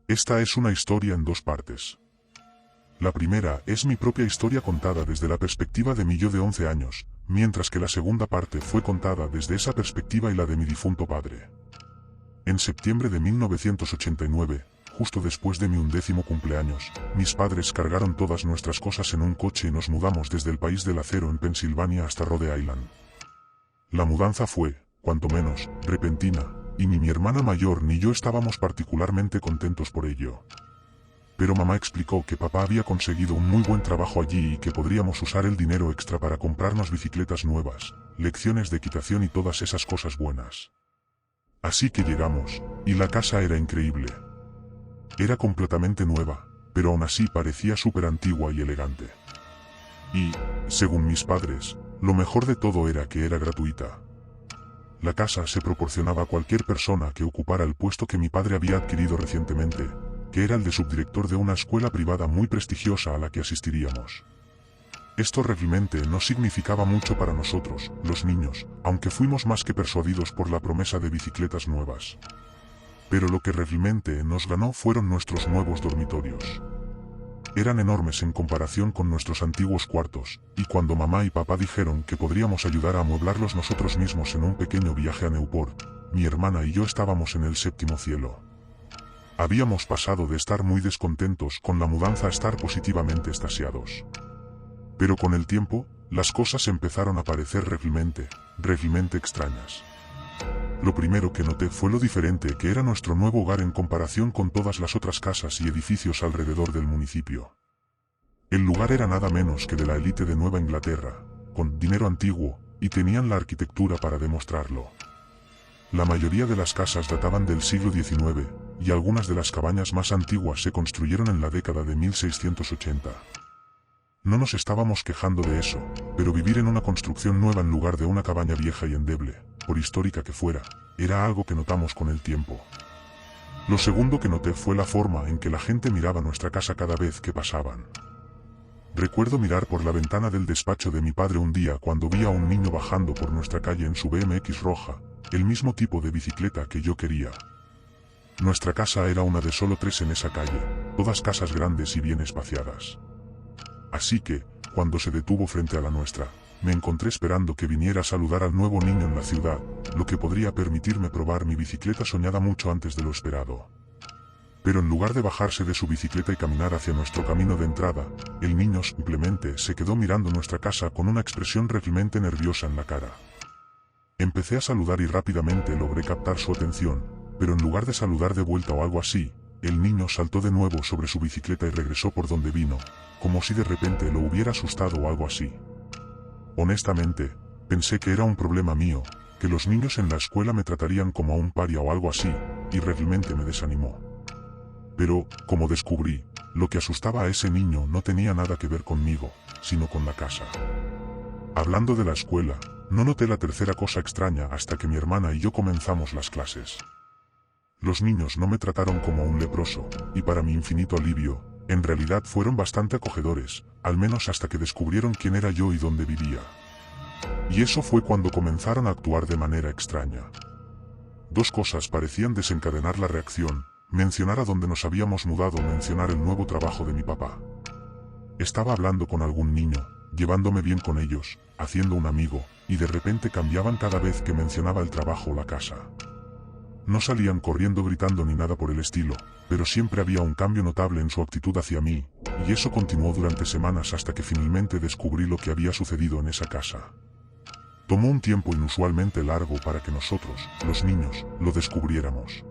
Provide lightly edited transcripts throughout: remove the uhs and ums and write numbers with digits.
Esta es una historia en dos partes. La primera es mi propia historia contada desde la perspectiva de mi yo de 11 años, mientras que la segunda parte fue contada desde esa perspectiva y la de mi difunto padre. En septiembre de 1989, justo después de mi 11º cumpleaños, mis padres cargaron todas nuestras cosas en un coche y nos mudamos desde el país del acero en Pensilvania hasta Rhode Island. La mudanza fue, cuanto menos, repentina, y ni mi hermana mayor ni yo estábamos particularmente contentos por ello. Pero mamá explicó que papá había conseguido un muy buen trabajo allí y que podríamos usar el dinero extra para comprarnos bicicletas nuevas, lecciones de equitación y todas esas cosas buenas. Así que llegamos, y la casa era increíble. Era completamente nueva, pero aún así parecía súper antigua y elegante. Y, según mis padres, lo mejor de todo era que era gratuita. La casa se proporcionaba a cualquier persona que ocupara el puesto que mi padre había adquirido recientemente, que era el de subdirector de una escuela privada muy prestigiosa a la que asistiríamos. Esto realmente no significaba mucho para nosotros, los niños, aunque fuimos más que persuadidos por la promesa de bicicletas nuevas. Pero lo que realmente nos ganó fueron nuestros nuevos dormitorios. Eran enormes en comparación con nuestros antiguos cuartos, y cuando mamá y papá dijeron que podríamos ayudar a amueblarlos nosotros mismos en un pequeño viaje a Newport, mi hermana y yo estábamos en el séptimo cielo. Habíamos pasado de estar muy descontentos con la mudanza a estar positivamente extasiados. Pero con el tiempo, las cosas empezaron a parecer realmente extrañas. Lo primero que noté fue lo diferente que era nuestro nuevo hogar en comparación con todas las otras casas y edificios alrededor del municipio. El lugar era nada menos que de la élite de Nueva Inglaterra, con dinero antiguo, y tenían la arquitectura para demostrarlo. La mayoría de las casas databan del siglo XIX, y algunas de las cabañas más antiguas se construyeron en la década de 1680. No nos estábamos quejando de eso, pero vivir en una construcción nueva en lugar de una cabaña vieja y endeble, por histórica que fuera, era algo que notamos con el tiempo. Lo segundo que noté fue la forma en que la gente miraba nuestra casa cada vez que pasaban. Recuerdo mirar por la ventana del despacho de mi padre un día cuando vi a un niño bajando por nuestra calle en su BMX roja, el mismo tipo de bicicleta que yo quería. Nuestra casa era una de solo 3 en esa calle, todas casas grandes y bien espaciadas. Así que, cuando se detuvo frente a la nuestra, me encontré esperando que viniera a saludar al nuevo niño en la ciudad, lo que podría permitirme probar mi bicicleta soñada mucho antes de lo esperado. Pero en lugar de bajarse de su bicicleta y caminar hacia nuestro camino de entrada, el niño simplemente se quedó mirando nuestra casa con una expresión realmente nerviosa en la cara. Empecé a saludar y rápidamente logré captar su atención, pero en lugar de saludar de vuelta o algo así, el niño saltó de nuevo sobre su bicicleta y regresó por donde vino, como si de repente lo hubiera asustado o algo así. Honestamente, pensé que era un problema mío, que los niños en la escuela me tratarían como a un paria o algo así, y realmente me desanimó. Pero, como descubrí, lo que asustaba a ese niño no tenía nada que ver conmigo, sino con la casa. Hablando de la escuela, no noté la tercera cosa extraña hasta que mi hermana y yo comenzamos las clases. Los niños no me trataron como a un leproso, y para mi infinito alivio, en realidad fueron bastante acogedores, al menos hasta que descubrieron quién era yo y dónde vivía. Y eso fue cuando comenzaron a actuar de manera extraña. Dos cosas parecían desencadenar la reacción: mencionar a dónde nos habíamos mudado o mencionar el nuevo trabajo de mi papá. Estaba hablando con algún niño, llevándome bien con ellos, haciendo un amigo, y de repente cambiaban cada vez que mencionaba el trabajo o la casa. No salían corriendo gritando ni nada por el estilo, pero siempre había un cambio notable en su actitud hacia mí, y eso continuó durante semanas hasta que finalmente descubrí lo que había sucedido en esa casa. Tomó un tiempo inusualmente largo para que nosotros, los niños, lo descubriéramos.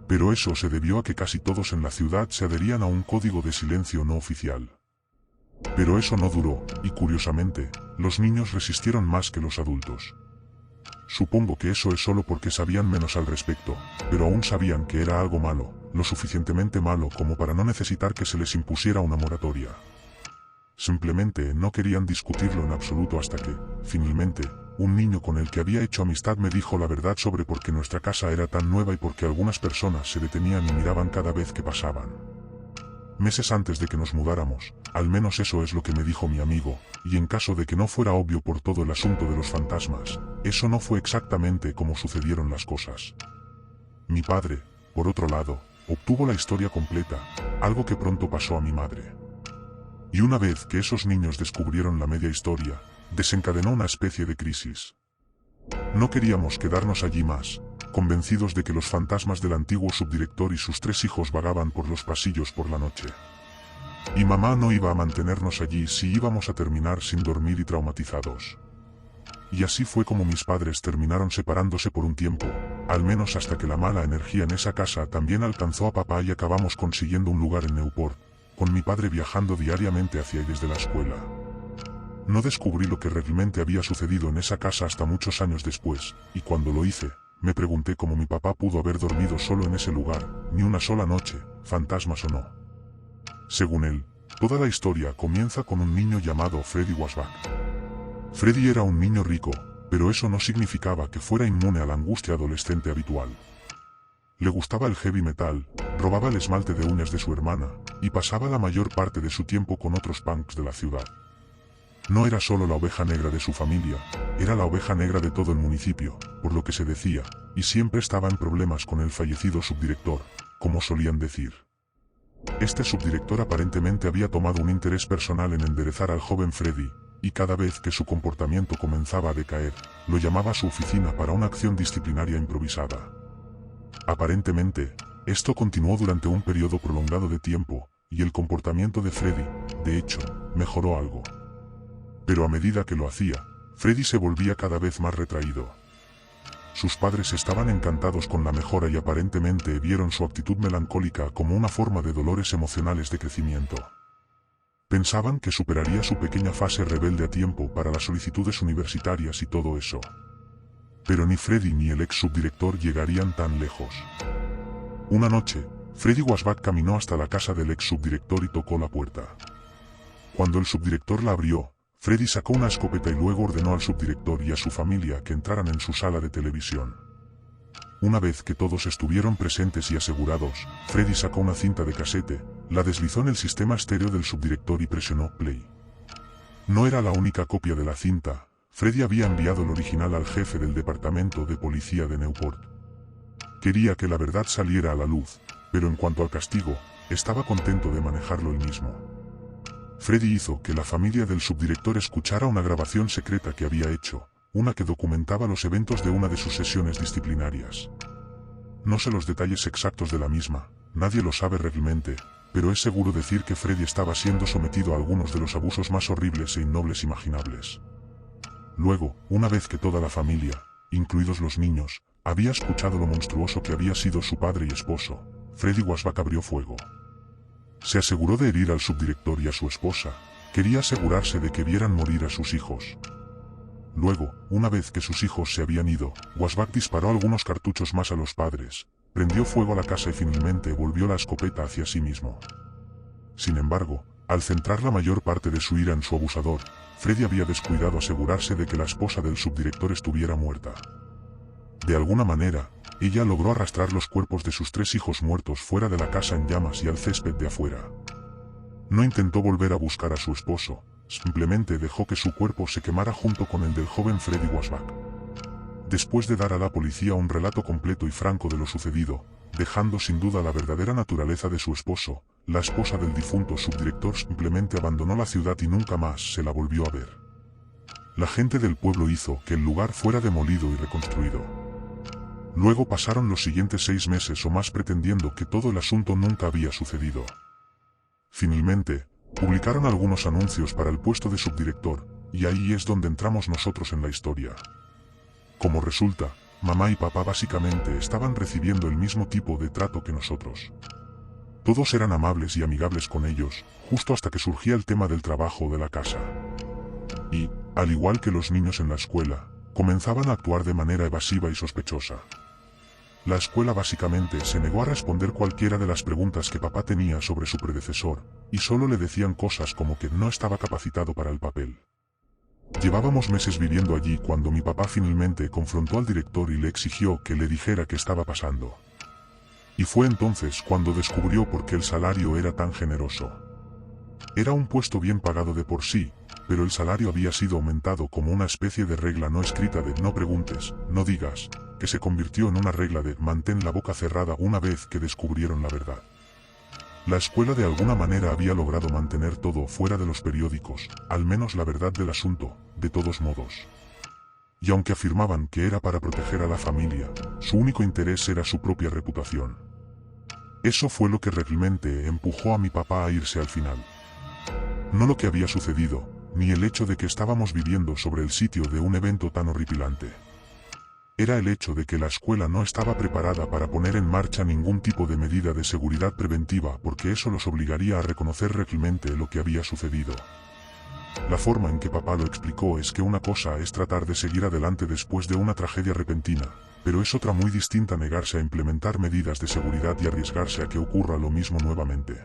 Pero eso se debió a que casi todos en la ciudad se adherían a un código de silencio no oficial. Pero eso no duró, y curiosamente, los niños resistieron más que los adultos. Supongo que eso es solo porque sabían menos al respecto, pero aún sabían que era algo malo, lo suficientemente malo como para no necesitar que se les impusiera una moratoria. Simplemente no querían discutirlo en absoluto hasta que, finalmente, un niño con el que había hecho amistad me dijo la verdad sobre por qué nuestra casa era tan nueva y por qué algunas personas se detenían y miraban cada vez que pasaban. Meses antes de que nos mudáramos, al menos eso es lo que me dijo mi amigo, y en caso de que no fuera obvio por todo el asunto de los fantasmas, eso no fue exactamente como sucedieron las cosas. Mi padre, por otro lado, obtuvo la historia completa, algo que pronto pasó a mi madre. Y una vez que esos niños descubrieron la media historia, desencadenó una especie de crisis. No queríamos quedarnos allí más, convencidos de que los fantasmas del antiguo subdirector y sus 3 hijos vagaban por los pasillos por la noche. Y mamá no iba a mantenernos allí si íbamos a terminar sin dormir y traumatizados. Y así fue como mis padres terminaron separándose por un tiempo, al menos hasta que la mala energía en esa casa también alcanzó a papá y acabamos consiguiendo un lugar en Newport, con mi padre viajando diariamente hacia y desde la escuela. No descubrí lo que realmente había sucedido en esa casa hasta muchos años después, y cuando lo hice, me pregunté cómo mi papá pudo haber dormido solo en ese lugar, ni una sola noche, fantasmas o no. Según él, toda la historia comienza con un niño llamado Freddy Wasbach. Freddy era un niño rico, pero eso no significaba que fuera inmune a la angustia adolescente habitual. Le gustaba el heavy metal, robaba el esmalte de uñas de su hermana, y pasaba la mayor parte de su tiempo con otros punks de la ciudad. No era solo la oveja negra de su familia, era la oveja negra de todo el municipio, por lo que se decía, y siempre estaba en problemas con el fallecido subdirector, como solían decir. Este subdirector aparentemente había tomado un interés personal en enderezar al joven Freddy, y cada vez que su comportamiento comenzaba a decaer, lo llamaba a su oficina para una acción disciplinaria improvisada. Aparentemente, esto continuó durante un periodo prolongado de tiempo, y el comportamiento de Freddy, de hecho, mejoró algo. Pero a medida que lo hacía, Freddy se volvía cada vez más retraído. Sus padres estaban encantados con la mejora y aparentemente vieron su actitud melancólica como una forma de dolores emocionales de crecimiento. Pensaban que superaría su pequeña fase rebelde a tiempo para las solicitudes universitarias y todo eso. Pero ni Freddy ni el ex subdirector llegarían tan lejos. Una noche, Freddy Wasbach caminó hasta la casa del ex subdirector y tocó la puerta. Cuando el subdirector la abrió, Freddy sacó una escopeta y luego ordenó al subdirector y a su familia que entraran en su sala de televisión. Una vez que todos estuvieron presentes y asegurados, Freddy sacó una cinta de casete, la deslizó en el sistema estéreo del subdirector y presionó play. No era la única copia de la cinta, Freddy había enviado el original al jefe del departamento de policía de Newport. Quería que la verdad saliera a la luz, pero en cuanto al castigo, estaba contento de manejarlo él mismo. Freddy hizo que la familia del subdirector escuchara una grabación secreta que había hecho, una que documentaba los eventos de una de sus sesiones disciplinarias. No sé los detalles exactos de la misma, nadie lo sabe realmente, pero es seguro decir que Freddy estaba siendo sometido a algunos de los abusos más horribles e innobles imaginables. Luego, una vez que toda la familia, incluidos los niños, había escuchado lo monstruoso que había sido su padre y esposo, Freddy Wasbach abrió fuego. Se aseguró de herir al subdirector y a su esposa, quería asegurarse de que vieran morir a sus hijos. Luego, una vez que sus hijos se habían ido, Wasbach disparó algunos cartuchos más a los padres, prendió fuego a la casa y finalmente volvió la escopeta hacia sí mismo. Sin embargo, al centrar la mayor parte de su ira en su abusador, Freddy había descuidado asegurarse de que la esposa del subdirector estuviera muerta. De alguna manera, ella logró arrastrar los cuerpos de sus 3 hijos muertos fuera de la casa en llamas y al césped de afuera. No intentó volver a buscar a su esposo, simplemente dejó que su cuerpo se quemara junto con el del joven Freddy Wasbach. Después de dar a la policía un relato completo y franco de lo sucedido, dejando sin duda la verdadera naturaleza de su esposo, la esposa del difunto subdirector simplemente abandonó la ciudad y nunca más se la volvió a ver. La gente del pueblo hizo que el lugar fuera demolido y reconstruido. Luego pasaron los siguientes 6 meses o más pretendiendo que todo el asunto nunca había sucedido. Finalmente, publicaron algunos anuncios para el puesto de subdirector, y ahí es donde entramos nosotros en la historia. Como resulta, mamá y papá básicamente estaban recibiendo el mismo tipo de trato que nosotros. Todos eran amables y amigables con ellos, justo hasta que surgía el tema del trabajo o de la casa. Y, al igual que los niños en la escuela, comenzaban a actuar de manera evasiva y sospechosa. La escuela básicamente se negó a responder cualquiera de las preguntas que papá tenía sobre su predecesor, y solo le decían cosas como que no estaba capacitado para el papel. Llevábamos meses viviendo allí cuando mi papá finalmente confrontó al director y le exigió que le dijera qué estaba pasando. Y fue entonces cuando descubrió por qué el salario era tan generoso. Era un puesto bien pagado de por sí, pero el salario había sido aumentado como una especie de regla no escrita de no preguntes, no digas, que se convirtió en una regla de mantén la boca cerrada una vez que descubrieron la verdad. La escuela de alguna manera había logrado mantener todo fuera de los periódicos, al menos la verdad del asunto, de todos modos. Y aunque afirmaban que era para proteger a la familia, su único interés era su propia reputación. Eso fue lo que realmente empujó a mi papá a irse al final. No lo que había sucedido, ni el hecho de que estábamos viviendo sobre el sitio de un evento tan horripilante. Era el hecho de que la escuela no estaba preparada para poner en marcha ningún tipo de medida de seguridad preventiva porque eso los obligaría a reconocer realmente lo que había sucedido. La forma en que papá lo explicó es que una cosa es tratar de seguir adelante después de una tragedia repentina, pero es otra muy distinta negarse a implementar medidas de seguridad y arriesgarse a que ocurra lo mismo nuevamente.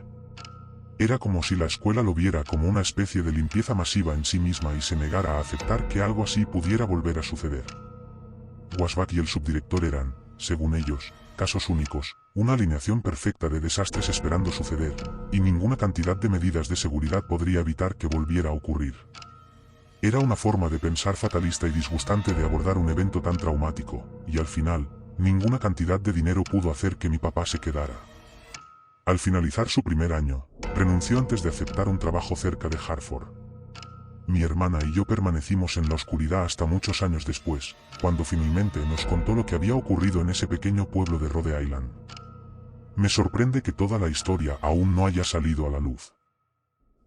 Era como si la escuela lo viera como una especie de limpieza masiva en sí misma y se negara a aceptar que algo así pudiera volver a suceder. Wasbach y el subdirector eran, según ellos, casos únicos, una alineación perfecta de desastres esperando suceder, y ninguna cantidad de medidas de seguridad podría evitar que volviera a ocurrir. Era una forma de pensar fatalista y disgustante de abordar un evento tan traumático, y al final, ninguna cantidad de dinero pudo hacer que mi papá se quedara. Al finalizar su primer año, renunció antes de aceptar un trabajo cerca de Hartford. Mi hermana y yo permanecimos en la oscuridad hasta muchos años después, cuando finalmente nos contó lo que había ocurrido en ese pequeño pueblo de Rhode Island. Me sorprende que toda la historia aún no haya salido a la luz.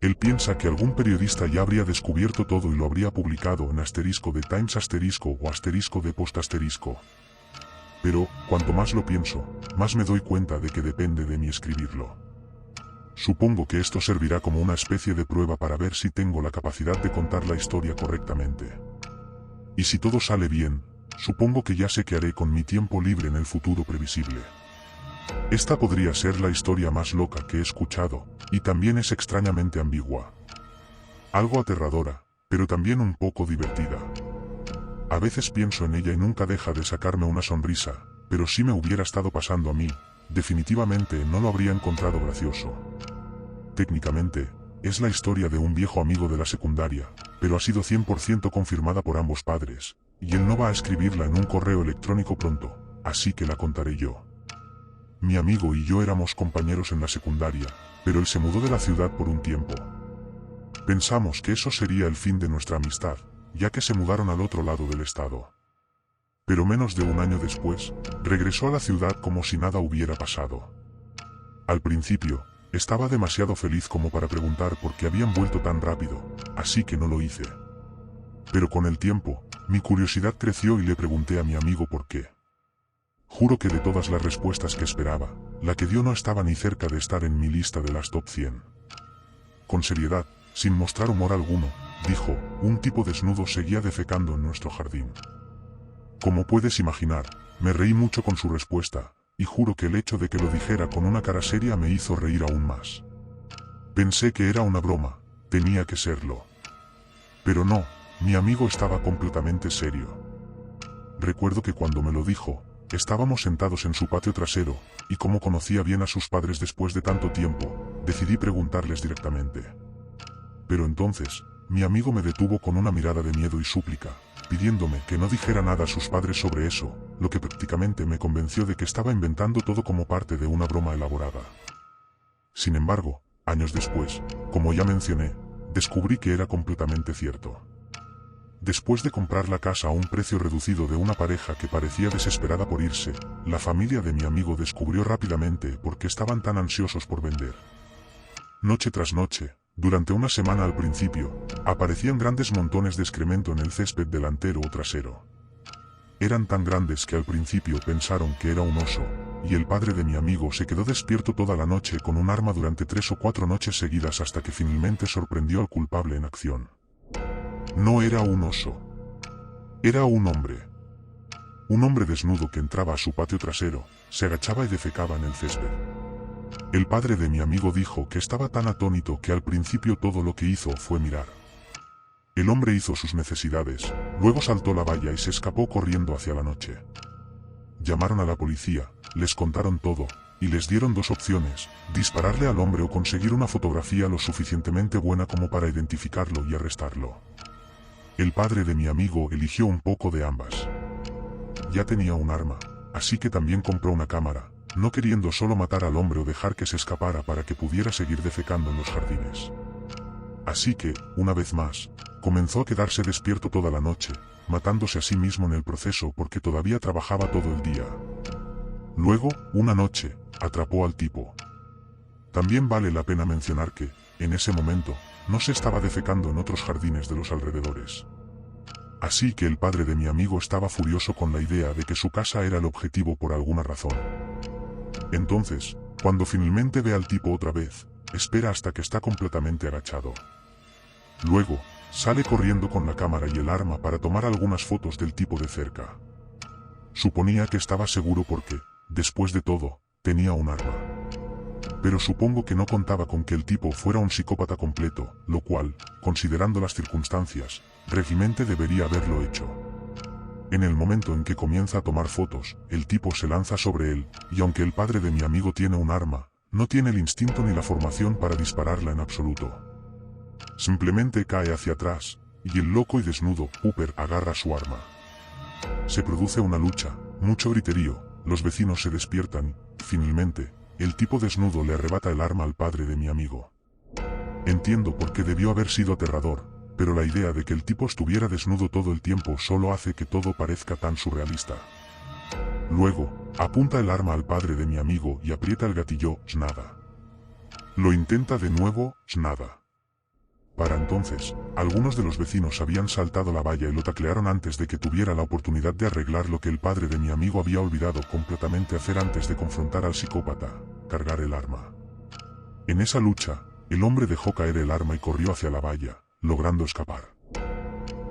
Él piensa que algún periodista ya habría descubierto todo y lo habría publicado en *de Times* o *de Post*. Pero, cuanto más lo pienso, más me doy cuenta de que depende de mí escribirlo. Supongo que esto servirá como una especie de prueba para ver si tengo la capacidad de contar la historia correctamente. Y si todo sale bien, supongo que ya sé qué haré con mi tiempo libre en el futuro previsible. Esta podría ser la historia más loca que he escuchado, y también es extrañamente ambigua. Algo aterradora, pero también un poco divertida. A veces pienso en ella y nunca deja de sacarme una sonrisa, pero si me hubiera estado pasando a mí, definitivamente no lo habría encontrado gracioso. Técnicamente, es la historia de un viejo amigo de la secundaria, pero ha sido 100% confirmada por ambos padres, y él no va a escribirla en un correo electrónico pronto, así que la contaré yo. Mi amigo y yo éramos compañeros en la secundaria, pero él se mudó de la ciudad por un tiempo. Pensamos que eso sería el fin de nuestra amistad, ya que se mudaron al otro lado del estado. Pero menos de un año después, regresó a la ciudad como si nada hubiera pasado. Al principio, estaba demasiado feliz como para preguntar por qué habían vuelto tan rápido, así que no lo hice. Pero con el tiempo, mi curiosidad creció y le pregunté a mi amigo por qué. Juro que de todas las respuestas que esperaba, la que dio no estaba ni cerca de estar en mi lista de las top 100. Con seriedad, sin mostrar humor alguno, dijo, un tipo desnudo seguía defecando en nuestro jardín. Como puedes imaginar, me reí mucho con su respuesta, y juro que el hecho de que lo dijera con una cara seria me hizo reír aún más. Pensé que era una broma, tenía que serlo. Pero no, mi amigo estaba completamente serio. Recuerdo que cuando me lo dijo, estábamos sentados en su patio trasero, y como conocía bien a sus padres después de tanto tiempo, decidí preguntarles directamente. Pero entonces, mi amigo me detuvo con una mirada de miedo y súplica, pidiéndome que no dijera nada a sus padres sobre eso, lo que prácticamente me convenció de que estaba inventando todo como parte de una broma elaborada. Sin embargo, años después, como ya mencioné, descubrí que era completamente cierto. Después de comprar la casa a un precio reducido de una pareja que parecía desesperada por irse, la familia de mi amigo descubrió rápidamente por qué estaban tan ansiosos por vender. Noche tras noche, durante una semana al principio, aparecían grandes montones de excremento en el césped delantero o trasero. Eran tan grandes que al principio pensaron que era un oso, y el padre de mi amigo se quedó despierto toda la noche con un arma durante 3 o 4 noches seguidas hasta que finalmente sorprendió al culpable en acción. No era un oso. Era un hombre. Un hombre desnudo que entraba a su patio trasero, se agachaba y defecaba en el césped. El padre de mi amigo dijo que estaba tan atónito que al principio todo lo que hizo fue mirar. El hombre hizo sus necesidades, luego saltó la valla y se escapó corriendo hacia la noche. Llamaron a la policía, les contaron todo, y les dieron 2 opciones, dispararle al hombre o conseguir una fotografía lo suficientemente buena como para identificarlo y arrestarlo. El padre de mi amigo eligió un poco de ambas. ya tenía un arma, así que también compró una cámara, no queriendo solo matar al hombre o dejar que se escapara para que pudiera seguir defecando en los jardines. Así que, una vez más, comenzó a quedarse despierto toda la noche, matándose a sí mismo en el proceso porque todavía trabajaba todo el día. Luego, una noche, atrapó al tipo. También vale la pena mencionar que, en ese momento, no se estaba defecando en otros jardines de los alrededores. Así que el padre de mi amigo estaba furioso con la idea de que su casa era el objetivo por alguna razón. Entonces, cuando finalmente ve al tipo otra vez, espera hasta que está completamente agachado. Luego, sale corriendo con la cámara y el arma para tomar algunas fotos del tipo de cerca. Suponía que estaba seguro porque, después de todo, tenía un arma. Pero supongo que no contaba con que el tipo fuera un psicópata completo, lo cual, considerando las circunstancias, realmente debería haberlo hecho. En el momento en que comienza a tomar fotos, el tipo se lanza sobre él, y aunque el padre de mi amigo tiene un arma, no tiene el instinto ni la formación para dispararla en absoluto. Simplemente cae hacia atrás, y el loco y desnudo Cooper agarra su arma. Se produce una lucha, mucho griterío, los vecinos se despiertan, y finalmente, el tipo desnudo le arrebata el arma al padre de mi amigo. Entiendo por qué debió haber sido aterrador, pero la idea de que el tipo estuviera desnudo todo el tiempo solo hace que todo parezca tan surrealista. Luego, apunta el arma al padre de mi amigo y aprieta el gatillo, nada. Lo intenta de nuevo, nada. Para entonces, algunos de los vecinos habían saltado la valla y lo taclearon antes de que tuviera la oportunidad de arreglar lo que el padre de mi amigo había olvidado completamente hacer antes de confrontar al psicópata, cargar el arma. En esa lucha, el hombre dejó caer el arma y corrió hacia la valla, logrando escapar.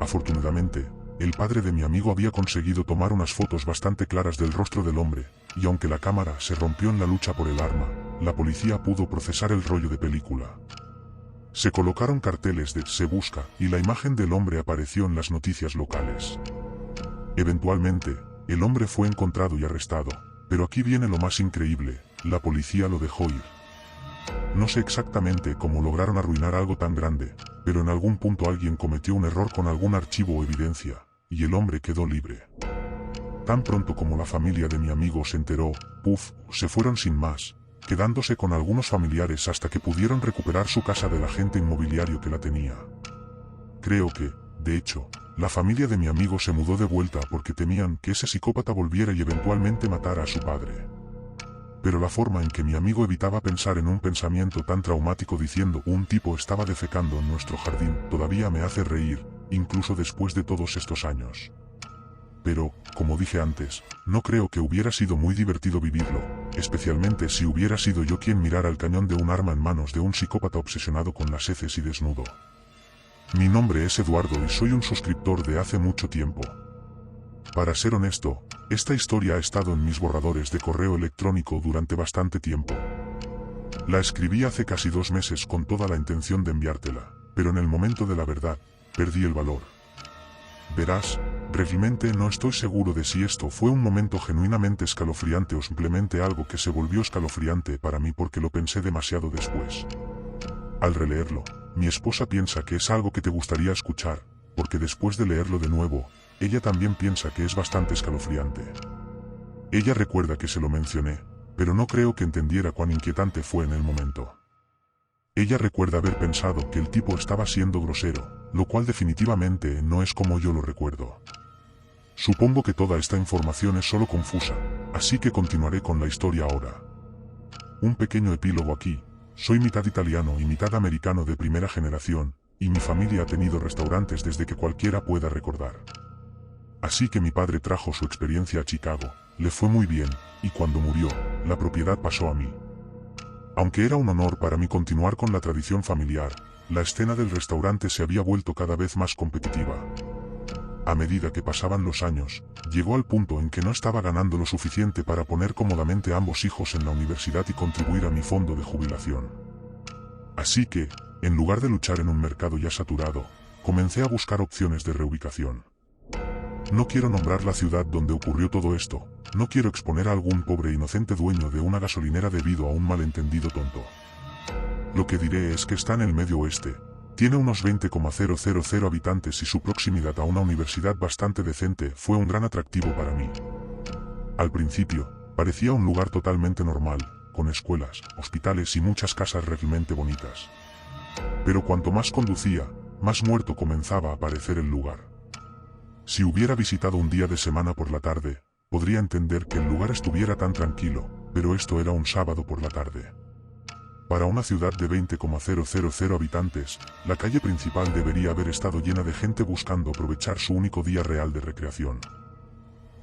Afortunadamente, el padre de mi amigo había conseguido tomar unas fotos bastante claras del rostro del hombre, y aunque la cámara se rompió en la lucha por el arma, la policía pudo procesar el rollo de película. Se colocaron carteles de "Se busca" y la imagen del hombre apareció en las noticias locales. Eventualmente, el hombre fue encontrado y arrestado, pero aquí viene lo más increíble, la policía lo dejó ir. No sé exactamente cómo lograron arruinar algo tan grande, pero en algún punto alguien cometió un error con algún archivo o evidencia, y el hombre quedó libre. Tan pronto como la familia de mi amigo se enteró, se fueron sin más, quedándose con algunos familiares hasta que pudieron recuperar su casa del agente inmobiliario que la tenía. Creo que, de hecho, la familia de mi amigo se mudó de vuelta porque temían que ese psicópata volviera y eventualmente matara a su padre. Pero la forma en que mi amigo evitaba pensar en un pensamiento tan traumático diciendo "un tipo estaba defecando en nuestro jardín" todavía me hace reír, incluso después de todos estos años. Pero, como dije antes, no creo que hubiera sido muy divertido vivirlo, especialmente si hubiera sido yo quien mirara el cañón de un arma en manos de un psicópata obsesionado con las heces y desnudo. Mi nombre es Eduardo y soy un suscriptor de hace mucho tiempo. Para ser honesto, esta historia ha estado en mis borradores de correo electrónico durante bastante tiempo. La escribí hace casi 2 meses con toda la intención de enviártela, pero en el momento de la verdad, perdí el valor. Verás, realmente no estoy seguro de si esto fue un momento genuinamente escalofriante o simplemente algo que se volvió escalofriante para mí porque lo pensé demasiado después. Al releerlo, mi esposa piensa que es algo que te gustaría escuchar, porque después de leerlo de nuevo, ella también piensa que es bastante escalofriante. Ella recuerda que se lo mencioné, pero no creo que entendiera cuán inquietante fue en el momento. Ella recuerda haber pensado que el tipo estaba siendo grosero, lo cual definitivamente no es como yo lo recuerdo. Supongo que toda esta información es solo confusa, así que continuaré con la historia ahora. Un pequeño epílogo aquí, soy mitad italiano y mitad americano de primera generación, y mi familia ha tenido restaurantes desde que cualquiera pueda recordar. Así que mi padre trajo su experiencia a Chicago, le fue muy bien, y cuando murió, la propiedad pasó a mí. Aunque era un honor para mí continuar con la tradición familiar, la escena del restaurante se había vuelto cada vez más competitiva. A medida que pasaban los años, llegó al punto en que no estaba ganando lo suficiente para poner cómodamente a ambos hijos en la universidad y contribuir a mi fondo de jubilación. Así que, en lugar de luchar en un mercado ya saturado, comencé a buscar opciones de reubicación. No quiero nombrar la ciudad donde ocurrió todo esto, no quiero exponer a algún pobre inocente dueño de una gasolinera debido a un malentendido tonto. Lo que diré es que está en el medio oeste, tiene unos 20,000 habitantes y su proximidad a una universidad bastante decente fue un gran atractivo para mí. Al principio, parecía un lugar totalmente normal, con escuelas, hospitales y muchas casas realmente bonitas. Pero cuanto más conducía, más muerto comenzaba a parecer el lugar. Si hubiera visitado un día de semana por la tarde, podría entender que el lugar estuviera tan tranquilo, pero esto era un sábado por la tarde. Para una ciudad de 20,000 habitantes, la calle principal debería haber estado llena de gente buscando aprovechar su único día real de recreación.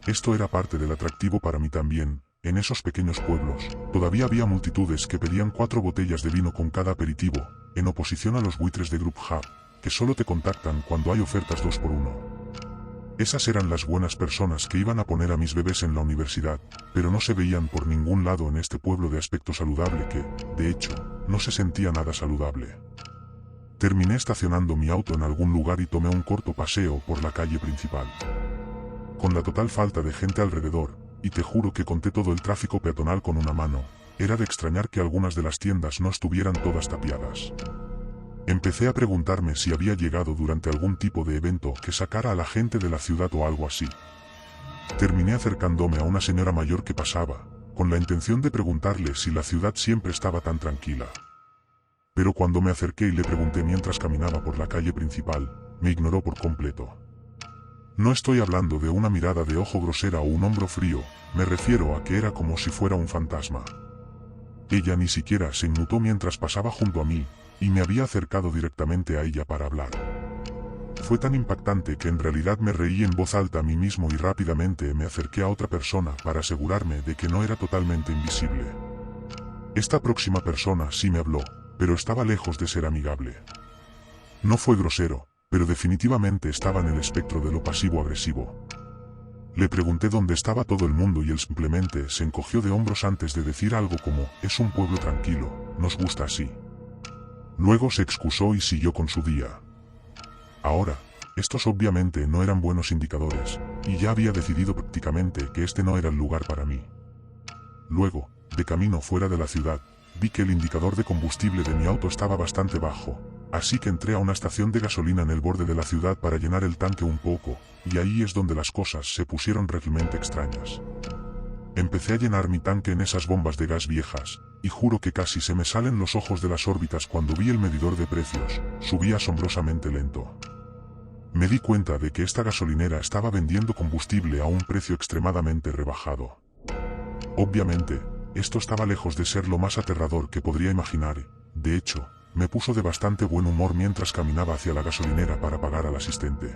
Esto era parte del atractivo para mí también. En esos pequeños pueblos, todavía había multitudes que pedían 4 botellas de vino con cada aperitivo, en oposición a los buitres de Grubhub, que solo te contactan cuando hay ofertas 2x1. Esas eran las buenas personas que iban a poner a mis bebés en la universidad, pero no se veían por ningún lado en este pueblo de aspecto saludable que, de hecho, no se sentía nada saludable. Terminé estacionando mi auto en algún lugar y tomé un corto paseo por la calle principal. Con la total falta de gente alrededor, y te juro que conté todo el tráfico peatonal con una mano, era de extrañar que algunas de las tiendas no estuvieran todas tapiadas. Empecé a preguntarme si había llegado durante algún tipo de evento que sacara a la gente de la ciudad o algo así. Terminé acercándome a una señora mayor que pasaba, con la intención de preguntarle si la ciudad siempre estaba tan tranquila. Pero cuando me acerqué y le pregunté mientras caminaba por la calle principal, me ignoró por completo. No estoy hablando de una mirada de ojo grosera o un hombro frío, me refiero a que era como si fuera un fantasma. Ella ni siquiera se inmutó mientras pasaba junto a mí, y me había acercado directamente a ella para hablar. Fue tan impactante que en realidad me reí en voz alta a mí mismo y rápidamente me acerqué a otra persona para asegurarme de que no era totalmente invisible. Esta próxima persona sí me habló, pero estaba lejos de ser amigable. No fue grosero, pero definitivamente estaba en el espectro de lo pasivo-agresivo. Le pregunté dónde estaba todo el mundo y él simplemente se encogió de hombros antes de decir algo como, es un pueblo tranquilo, nos gusta así. Luego se excusó y siguió con su día. Ahora, estos obviamente no eran buenos indicadores, y ya había decidido prácticamente que este no era el lugar para mí. Luego, de camino fuera de la ciudad, vi que el indicador de combustible de mi auto estaba bastante bajo, así que entré a una estación de gasolina en el borde de la ciudad para llenar el tanque un poco, y ahí es donde las cosas se pusieron realmente extrañas. Empecé a llenar mi tanque en esas bombas de gas viejas, y juro que casi se me salen los ojos de las órbitas cuando vi el medidor de precios, subía asombrosamente lento. Me di cuenta de que esta gasolinera estaba vendiendo combustible a un precio extremadamente rebajado. Obviamente, esto estaba lejos de ser lo más aterrador que podría imaginar, de hecho, me puso de bastante buen humor mientras caminaba hacia la gasolinera para pagar al asistente.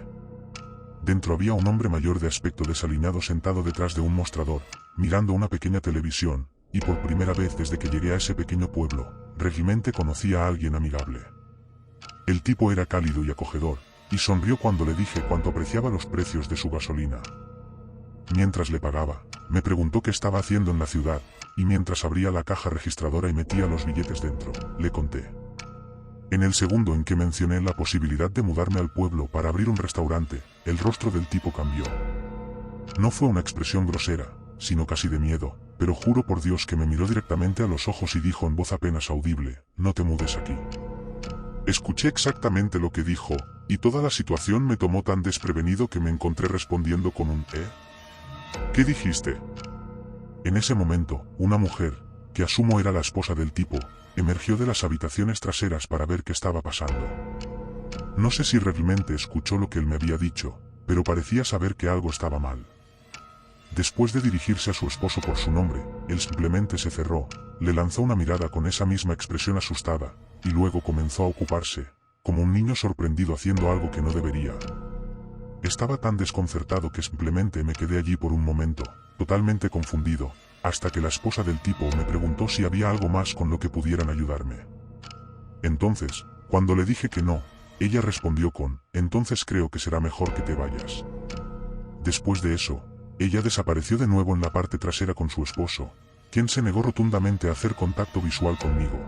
Dentro había un hombre mayor de aspecto desaliñado sentado detrás de un mostrador, mirando una pequeña televisión, y por primera vez desde que llegué a ese pequeño pueblo, realmente conocí a alguien amigable. El tipo era cálido y acogedor, y sonrió cuando le dije cuánto apreciaba los precios de su gasolina. Mientras le pagaba, me preguntó qué estaba haciendo en la ciudad, y mientras abría la caja registradora y metía los billetes dentro, le conté. En el segundo en que mencioné la posibilidad de mudarme al pueblo para abrir un restaurante, el rostro del tipo cambió. No fue una expresión grosera, sino casi de miedo, pero juro por Dios que me miró directamente a los ojos y dijo en voz apenas audible, no te mudes aquí. Escuché exactamente lo que dijo, y toda la situación me tomó tan desprevenido que me encontré respondiendo con un ¿eh? ¿Qué dijiste? En ese momento, una mujer, que asumo era la esposa del tipo, emergió de las habitaciones traseras para ver qué estaba pasando. No sé si realmente escuchó lo que él me había dicho, pero parecía saber que algo estaba mal. Después de dirigirse a su esposo por su nombre, él simplemente se cerró, le lanzó una mirada con esa misma expresión asustada, y luego comenzó a ocuparse, como un niño sorprendido haciendo algo que no debería. Estaba tan desconcertado que simplemente me quedé allí por un momento, totalmente confundido, hasta que la esposa del tipo me preguntó si había algo más con lo que pudieran ayudarme. Entonces, cuando le dije que no, ella respondió con, entonces creo que será mejor que te vayas. Después de eso, ella desapareció de nuevo en la parte trasera con su esposo, quien se negó rotundamente a hacer contacto visual conmigo.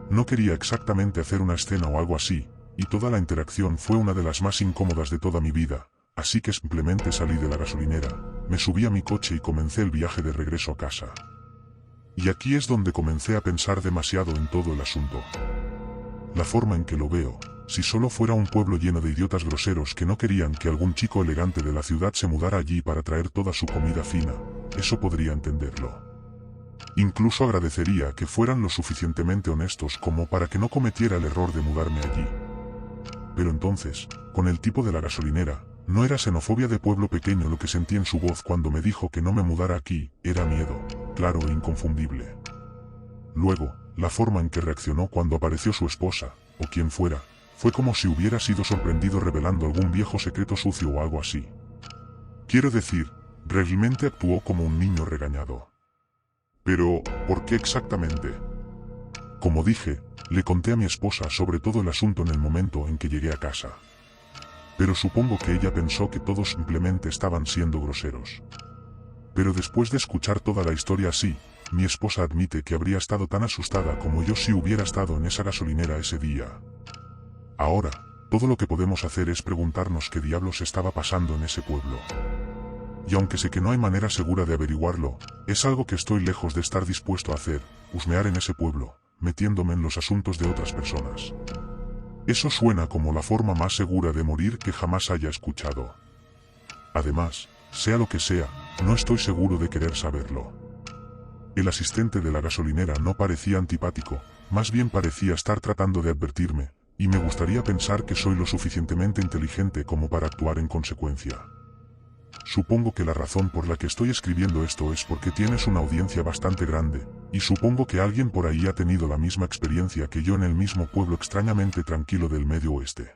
No quería exactamente hacer una escena o algo así, y toda la interacción fue una de las más incómodas de toda mi vida, así que simplemente salí de la gasolinera, me subí a mi coche y comencé el viaje de regreso a casa. Y aquí es donde comencé a pensar demasiado en todo el asunto. La forma en que lo veo, si solo fuera un pueblo lleno de idiotas groseros que no querían que algún chico elegante de la ciudad se mudara allí para traer toda su comida fina, eso podría entenderlo. Incluso agradecería que fueran lo suficientemente honestos como para que no cometiera el error de mudarme allí. Pero entonces, con el tipo de la gasolinera, no era xenofobia de pueblo pequeño lo que sentí en su voz cuando me dijo que no me mudara aquí, era miedo, claro e inconfundible. Luego, la forma en que reaccionó cuando apareció su esposa, o quien fuera, fue como si hubiera sido sorprendido revelando algún viejo secreto sucio o algo así. Quiero decir, realmente actuó como un niño regañado. Pero, ¿por qué exactamente? Como dije, le conté a mi esposa sobre todo el asunto en el momento en que llegué a casa. Pero supongo que ella pensó que todos simplemente estaban siendo groseros. Pero después de escuchar toda la historia así, mi esposa admite que habría estado tan asustada como yo si hubiera estado en esa gasolinera ese día. Ahora, todo lo que podemos hacer es preguntarnos qué diablos estaba pasando en ese pueblo. Y aunque sé que no hay manera segura de averiguarlo, es algo que estoy lejos de estar dispuesto a hacer, husmear en ese pueblo, metiéndome en los asuntos de otras personas. Eso suena como la forma más segura de morir que jamás haya escuchado. Además, sea lo que sea, no estoy seguro de querer saberlo. El asistente de la gasolinera no parecía antipático, más bien parecía estar tratando de advertirme, y me gustaría pensar que soy lo suficientemente inteligente como para actuar en consecuencia. Supongo que la razón por la que estoy escribiendo esto es porque tienes una audiencia bastante grande, y supongo que alguien por ahí ha tenido la misma experiencia que yo en el mismo pueblo extrañamente tranquilo del Medio Oeste.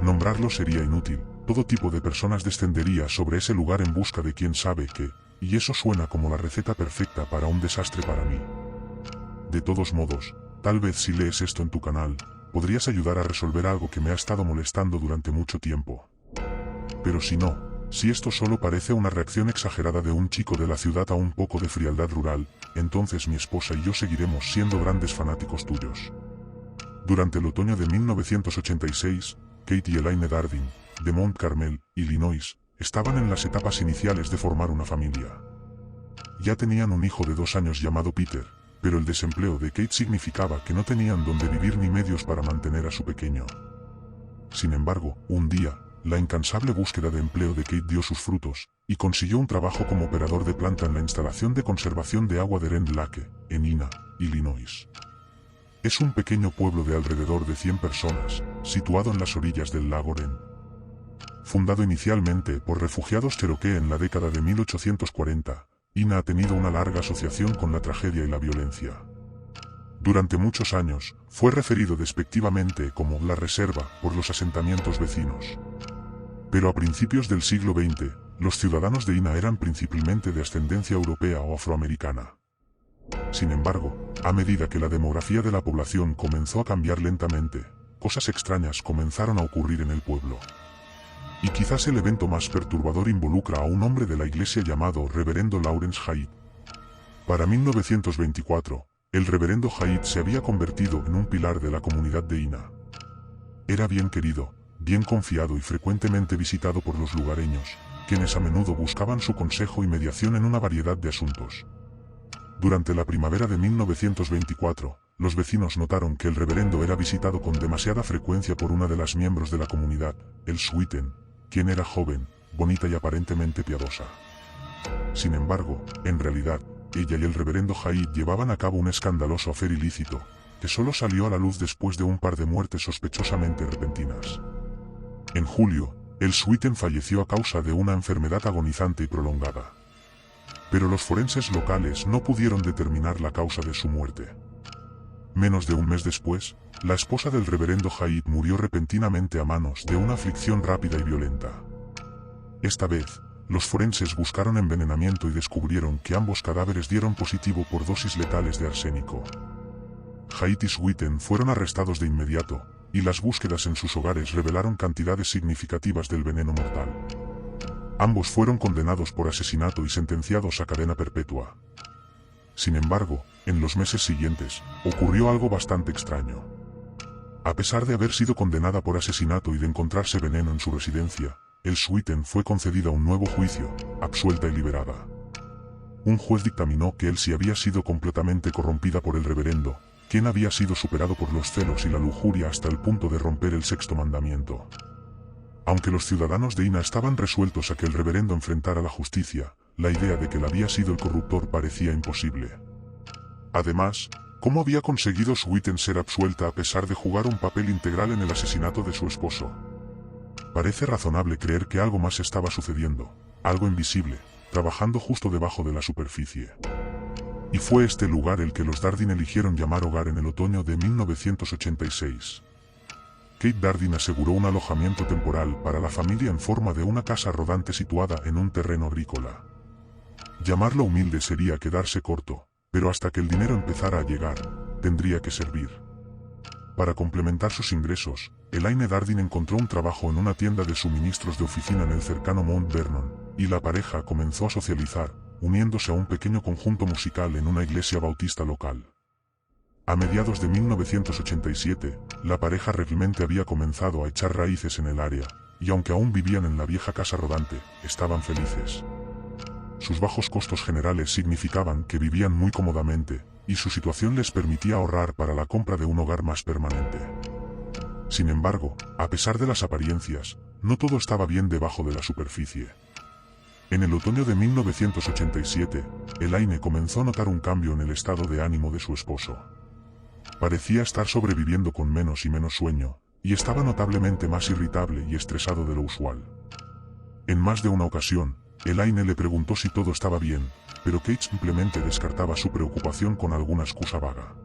Nombrarlo sería inútil, todo tipo de personas descendería sobre ese lugar en busca de quién sabe qué, y eso suena como la receta perfecta para un desastre para mí. De todos modos, tal vez si lees esto en tu canal, podrías ayudar a resolver algo que me ha estado molestando durante mucho tiempo. Pero si no, si esto solo parece una reacción exagerada de un chico de la ciudad a un poco de frialdad rural, entonces mi esposa y yo seguiremos siendo grandes fanáticos tuyos. Durante el otoño de 1986, Kate y Elaine Darden, de Mount Carmel, Illinois, estaban en las etapas iniciales de formar una familia. Ya tenían un hijo de 2 años llamado Peter, pero el desempleo de Kate significaba que no tenían dónde vivir ni medios para mantener a su pequeño. Sin embargo, un día, la incansable búsqueda de empleo de Kate dio sus frutos, y consiguió un trabajo como operador de planta en la instalación de conservación de agua de Rend Lake, en Ina, Illinois. Es un pequeño pueblo de alrededor de 100 personas, situado en las orillas del lago Ren. Fundado inicialmente por refugiados cherokee en la década de 1840, Ina ha tenido una larga asociación con la tragedia y la violencia. Durante muchos años, fue referido despectivamente como la reserva por los asentamientos vecinos. Pero a principios del siglo XX, los ciudadanos de Ina eran principalmente de ascendencia europea o afroamericana. Sin embargo, a medida que la demografía de la población comenzó a cambiar lentamente, cosas extrañas comenzaron a ocurrir en el pueblo. Y quizás el evento más perturbador involucra a un hombre de la iglesia llamado Reverendo Lawrence Haidt. Para 1924, el Reverendo Haidt se había convertido en un pilar de la comunidad de Ina. Era bien querido, bien confiado y frecuentemente visitado por los lugareños, quienes a menudo buscaban su consejo y mediación en una variedad de asuntos. Durante la primavera de 1924, los vecinos notaron que el reverendo era visitado con demasiada frecuencia por una de las miembros de la comunidad, el Sweeten, quien era joven, bonita y aparentemente piadosa. Sin embargo, en realidad, ella y el reverendo Haidt llevaban a cabo un escandaloso affair ilícito, que solo salió a la luz después de un par de muertes sospechosamente repentinas. En julio, el Sweeten falleció a causa de una enfermedad agonizante y prolongada. Pero los forenses locales no pudieron determinar la causa de su muerte. Menos de un mes después, la esposa del reverendo Haidt murió repentinamente a manos de una aflicción rápida y violenta. Esta vez, los forenses buscaron envenenamiento y descubrieron que ambos cadáveres dieron positivo por dosis letales de arsénico. Haidt y Sweeten fueron arrestados de inmediato, y las búsquedas en sus hogares revelaron cantidades significativas del veneno mortal. Ambos fueron condenados por asesinato y sentenciados a cadena perpetua. Sin embargo, en los meses siguientes, ocurrió algo bastante extraño. A pesar de haber sido condenada por asesinato y de encontrarse veneno en su residencia, el Sweeten fue concedida un nuevo juicio, absuelta y liberada. Un juez dictaminó que Elsie había sido completamente corrompida por el reverendo, quien había sido superado por los celos y la lujuria hasta el punto de romper el sexto mandamiento. Aunque los ciudadanos de Ina estaban resueltos a que el reverendo enfrentara la justicia, la idea de que él había sido el corruptor parecía imposible. Además, ¿cómo había conseguido Sweeten ser absuelta a pesar de jugar un papel integral en el asesinato de su esposo? Parece razonable creer que algo más estaba sucediendo, algo invisible, trabajando justo debajo de la superficie. Y fue este lugar el que los Dardin eligieron llamar hogar en el otoño de 1986. Kate Dardin aseguró un alojamiento temporal para la familia en forma de una casa rodante situada en un terreno agrícola. Llamarlo humilde sería quedarse corto, pero hasta que el dinero empezara a llegar, tendría que servir. Para complementar sus ingresos, Elaine Dardin encontró un trabajo en una tienda de suministros de oficina en el cercano Mount Vernon, y la pareja comenzó a socializar, uniéndose a un pequeño conjunto musical en una iglesia bautista local. A mediados de 1987, la pareja realmente había comenzado a echar raíces en el área, y aunque aún vivían en la vieja casa rodante, estaban felices. Sus bajos costos generales significaban que vivían muy cómodamente, y su situación les permitía ahorrar para la compra de un hogar más permanente. Sin embargo, a pesar de las apariencias, no todo estaba bien debajo de la superficie. En el otoño de 1987, Elaine comenzó a notar un cambio en el estado de ánimo de su esposo. Parecía estar sobreviviendo con menos y menos sueño, y estaba notablemente más irritable y estresado de lo usual. En más de una ocasión, Elaine le preguntó si todo estaba bien, pero Kate simplemente descartaba su preocupación con alguna excusa vaga.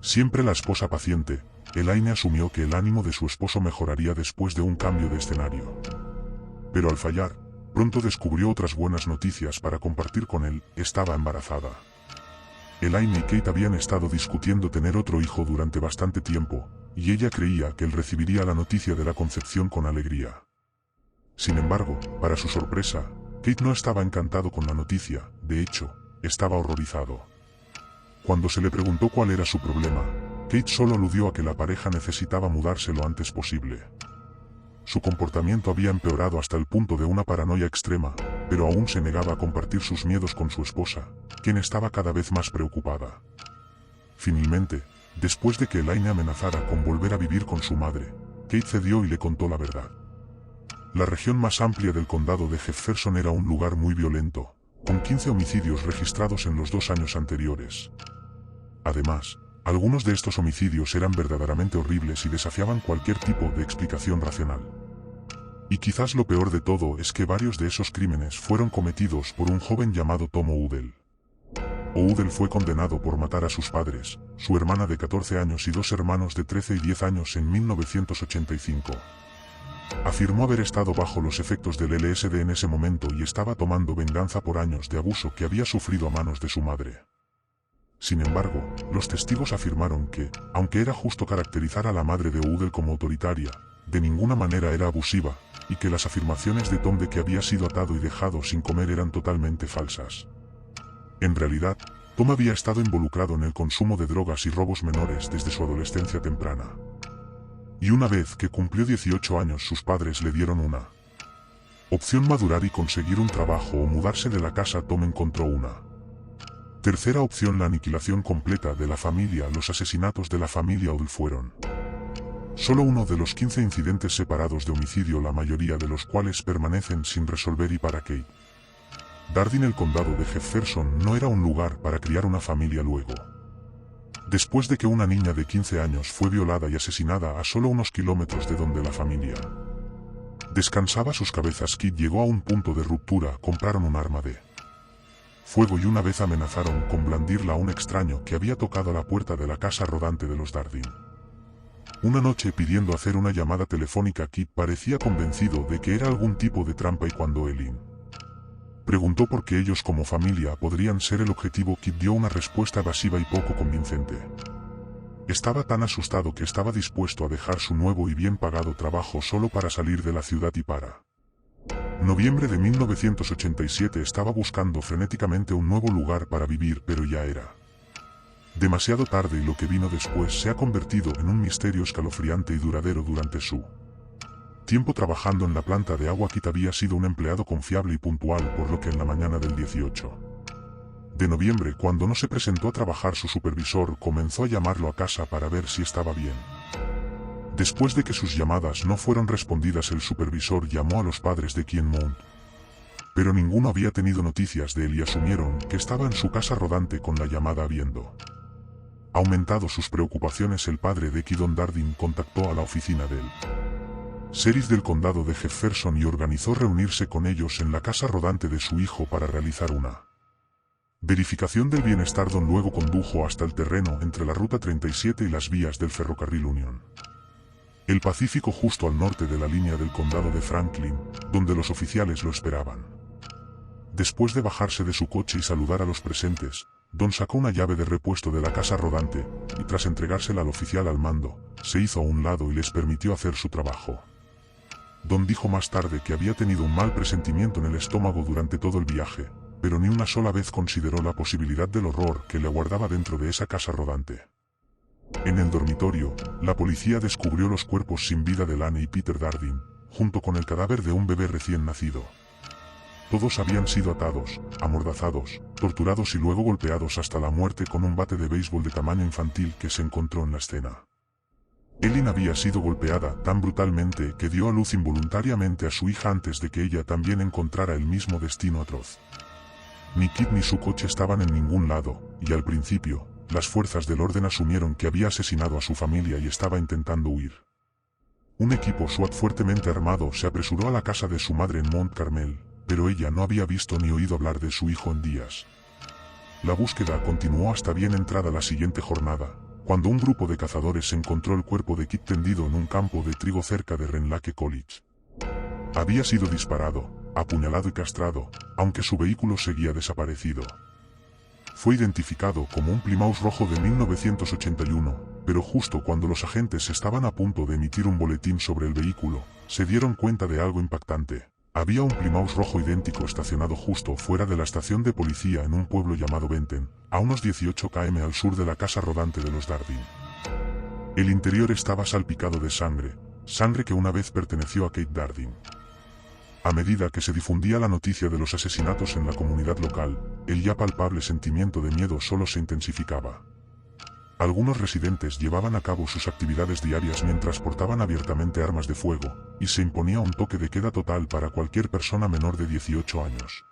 Siempre la esposa paciente, Elaine asumió que el ánimo de su esposo mejoraría después de un cambio de escenario. Pero al fallar, pronto descubrió otras buenas noticias para compartir con él: estaba embarazada. Elaine y Kate habían estado discutiendo tener otro hijo durante bastante tiempo, y ella creía que él recibiría la noticia de la concepción con alegría. Sin embargo, para su sorpresa, Kate no estaba encantado con la noticia, de hecho, estaba horrorizado. Cuando se le preguntó cuál era su problema, Kate solo aludió a que la pareja necesitaba mudarse lo antes posible. Su comportamiento había empeorado hasta el punto de una paranoia extrema, pero aún se negaba a compartir sus miedos con su esposa, quien estaba cada vez más preocupada. Finalmente, después de que Elaine amenazara con volver a vivir con su madre, Kate cedió y le contó la verdad. La región más amplia del condado de Jefferson era un lugar muy violento, con 15 homicidios registrados en los 2 años anteriores. Además, algunos de estos homicidios eran verdaderamente horribles y desafiaban cualquier tipo de explicación racional. Y quizás lo peor de todo es que varios de esos crímenes fueron cometidos por un joven llamado Tom O'Udell. O'Udell fue condenado por matar a sus padres, su hermana de 14 años y 2 hermanos de 13 y 10 años en 1985. Afirmó haber estado bajo los efectos del LSD en ese momento y estaba tomando venganza por años de abuso que había sufrido a manos de su madre. Sin embargo, los testigos afirmaron que, aunque era justo caracterizar a la madre de O'Udell como autoritaria, de ninguna manera era abusiva, y que las afirmaciones de Tom de que había sido atado y dejado sin comer eran totalmente falsas. En realidad, Tom había estado involucrado en el consumo de drogas y robos menores desde su adolescencia temprana. Y una vez que cumplió 18 años sus padres le dieron una opción: madurar y conseguir un trabajo o mudarse de la casa. Tom encontró una tercera opción: la aniquilación completa de la familia. Los asesinatos de la familia O'Udell fueron solo uno de los 15 incidentes separados de homicidio, la mayoría de los cuales permanecen sin resolver. Y para Kate Dardin, el condado de Jefferson no era un lugar para criar una familia luego. Después de que una niña de 15 años fue violada y asesinada a solo unos kilómetros de donde la familia descansaba sus cabezas, Kate llegó a un punto de ruptura. Compraron un arma de fuego y una vez amenazaron con blandirla a un extraño que había tocado la puerta de la casa rodante de los Dardin. Una noche, pidiendo hacer una llamada telefónica, Kate parecía convencido de que era algún tipo de trampa, y cuando Elaine preguntó por qué ellos como familia podrían ser el objetivo, Kate dio una respuesta evasiva y poco convincente. Estaba tan asustado que estaba dispuesto a dejar su nuevo y bien pagado trabajo solo para salir de la ciudad. Y para noviembre de 1987 estaba buscando frenéticamente un nuevo lugar para vivir, pero ya era demasiado tarde, y lo que vino después se ha convertido en un misterio escalofriante y duradero. Durante su tiempo trabajando en la planta de agua, Kate había sido un empleado confiable y puntual, por lo que en la mañana del 18 de noviembre, cuando no se presentó a trabajar, su supervisor comenzó a llamarlo a casa para ver si estaba bien. Después de que sus llamadas no fueron respondidas, el supervisor llamó a los padres de quien Mount Pero ninguno había tenido noticias de él y asumieron que estaba en su casa rodante con la llamada habiendo aumentado sus preocupaciones. El padre de Kidon Dardin contactó a la oficina del sheriff del condado de Jefferson y organizó reunirse con ellos en la casa rodante de su hijo para realizar una verificación del bienestar. Don luego condujo hasta el terreno entre la ruta 37 y las vías del ferrocarril Union el Pacífico, justo al norte de la línea del condado de Franklin, donde los oficiales lo esperaban. Después de bajarse de su coche y saludar a los presentes, Don sacó una llave de repuesto de la casa rodante, y tras entregársela al oficial al mando, se hizo a un lado y les permitió hacer su trabajo. Don dijo más tarde que había tenido un mal presentimiento en el estómago durante todo el viaje, pero ni una sola vez consideró la posibilidad del horror que le aguardaba dentro de esa casa rodante. En el dormitorio, la policía descubrió los cuerpos sin vida de Lane y Peter Dardin, junto con el cadáver de un bebé recién nacido. Todos habían sido atados, amordazados, torturados y luego golpeados hasta la muerte con un bate de béisbol de tamaño infantil que se encontró en la escena. Ellen había sido golpeada tan brutalmente que dio a luz involuntariamente a su hija antes de que ella también encontrara el mismo destino atroz. Ni Kit ni su coche estaban en ningún lado, y al principio, las fuerzas del orden asumieron que había asesinado a su familia y estaba intentando huir. Un equipo SWAT fuertemente armado se apresuró a la casa de su madre en Mount Carmel, pero ella no había visto ni oído hablar de su hijo en días. La búsqueda continuó hasta bien entrada la siguiente jornada, cuando un grupo de cazadores encontró el cuerpo de Kit tendido en un campo de trigo cerca de Renlake College. Había sido disparado, apuñalado y castrado, aunque su vehículo seguía desaparecido. Fue identificado como un Plymouth rojo de 1981, pero justo cuando los agentes estaban a punto de emitir un boletín sobre el vehículo, se dieron cuenta de algo impactante. Había un Plymouth rojo idéntico estacionado justo fuera de la estación de policía en un pueblo llamado Benton, a unos 18 km al sur de la casa rodante de los Dardin. El interior estaba salpicado de sangre, sangre que una vez perteneció a Kate Dardin. A medida que se difundía la noticia de los asesinatos en la comunidad local, el ya palpable sentimiento de miedo solo se intensificaba. Algunos residentes llevaban a cabo sus actividades diarias mientras portaban abiertamente armas de fuego, y se imponía un toque de queda total para cualquier persona menor de 18 años.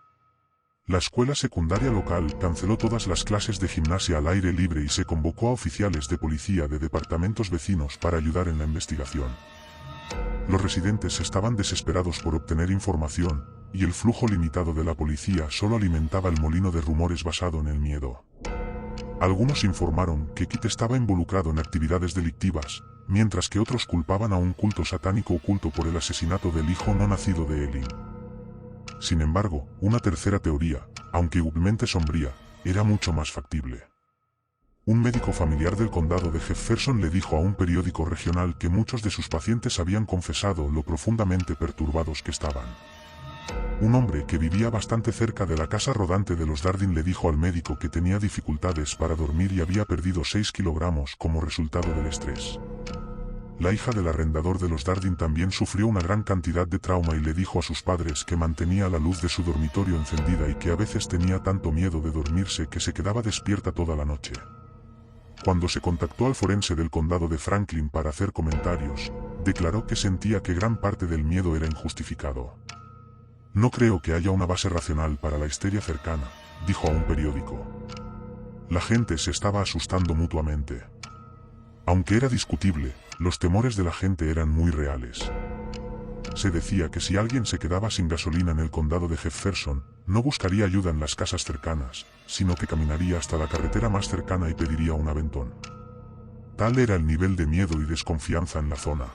La escuela secundaria local canceló todas las clases de gimnasia al aire libre y se convocó a oficiales de policía de departamentos vecinos para ayudar en la investigación. Los residentes estaban desesperados por obtener información, y el flujo limitado de la policía solo alimentaba el molino de rumores basado en el miedo. Algunos informaron que Kit estaba involucrado en actividades delictivas, mientras que otros culpaban a un culto satánico oculto por el asesinato del hijo no nacido de Ellen. Sin embargo, una tercera teoría, aunque igualmente sombría, era mucho más factible. Un médico familiar del condado de Jefferson le dijo a un periódico regional que muchos de sus pacientes habían confesado lo profundamente perturbados que estaban. Un hombre que vivía bastante cerca de la casa rodante de los Dardin le dijo al médico que tenía dificultades para dormir y había perdido 6 kilogramos como resultado del estrés. La hija del arrendador de los Dardin también sufrió una gran cantidad de trauma y le dijo a sus padres que mantenía la luz de su dormitorio encendida y que a veces tenía tanto miedo de dormirse que se quedaba despierta toda la noche. Cuando se contactó al forense del condado de Franklin para hacer comentarios, declaró que sentía que gran parte del miedo era injustificado. No creo que haya una base racional para la histeria cercana, dijo a un periódico. La gente se estaba asustando mutuamente. Aunque era discutible, los temores de la gente eran muy reales. Se decía que si alguien se quedaba sin gasolina en el condado de Jefferson, no buscaría ayuda en las casas cercanas, sino que caminaría hasta la carretera más cercana y pediría un aventón. Tal era el nivel de miedo y desconfianza en la zona.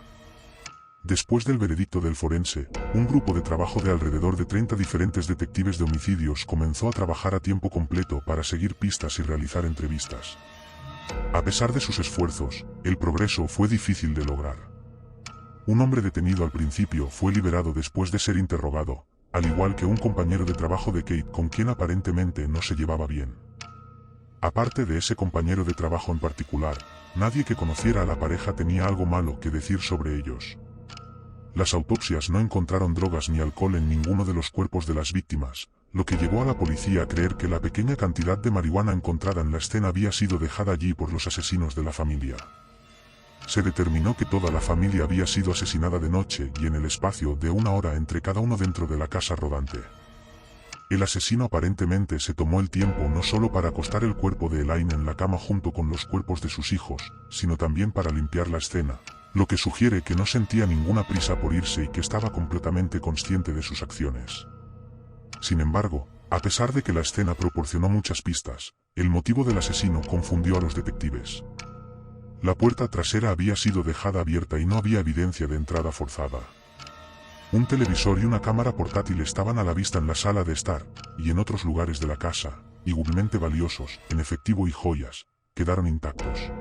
Después del veredicto del forense, un grupo de trabajo de alrededor de 30 diferentes detectives de homicidios comenzó a trabajar a tiempo completo para seguir pistas y realizar entrevistas. A pesar de sus esfuerzos, el progreso fue difícil de lograr. Un hombre detenido al principio fue liberado después de ser interrogado, al igual que un compañero de trabajo de Kate con quien aparentemente no se llevaba bien. Aparte de ese compañero de trabajo en particular, nadie que conociera a la pareja tenía algo malo que decir sobre ellos. Las autopsias no encontraron drogas ni alcohol en ninguno de los cuerpos de las víctimas, lo que llevó a la policía a creer que la pequeña cantidad de marihuana encontrada en la escena había sido dejada allí por los asesinos de la familia. Se determinó que toda la familia había sido asesinada de noche y en el espacio de 1 hora entre cada uno dentro de la casa rodante. El asesino aparentemente se tomó el tiempo no solo para acostar el cuerpo de Elaine en la cama junto con los cuerpos de sus hijos, sino también para limpiar la escena, lo que sugiere que no sentía ninguna prisa por irse y que estaba completamente consciente de sus acciones. Sin embargo, a pesar de que la escena proporcionó muchas pistas, el motivo del asesino confundió a los detectives. La puerta trasera había sido dejada abierta y no había evidencia de entrada forzada. Un televisor y una cámara portátil estaban a la vista en la sala de estar, y en otros lugares de la casa, igualmente valiosos, en efectivo y joyas, quedaron intactos.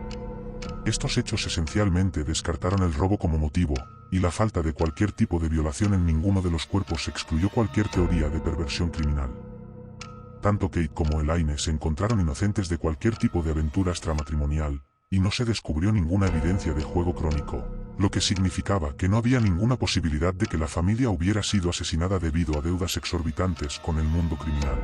Estos hechos esencialmente descartaron el robo como motivo, y la falta de cualquier tipo de violación en ninguno de los cuerpos excluyó cualquier teoría de perversión criminal. Tanto Kate como Elaine se encontraron inocentes de cualquier tipo de aventura extramatrimonial, y no se descubrió ninguna evidencia de juego crónico, lo que significaba que no había ninguna posibilidad de que la familia hubiera sido asesinada debido a deudas exorbitantes con el mundo criminal.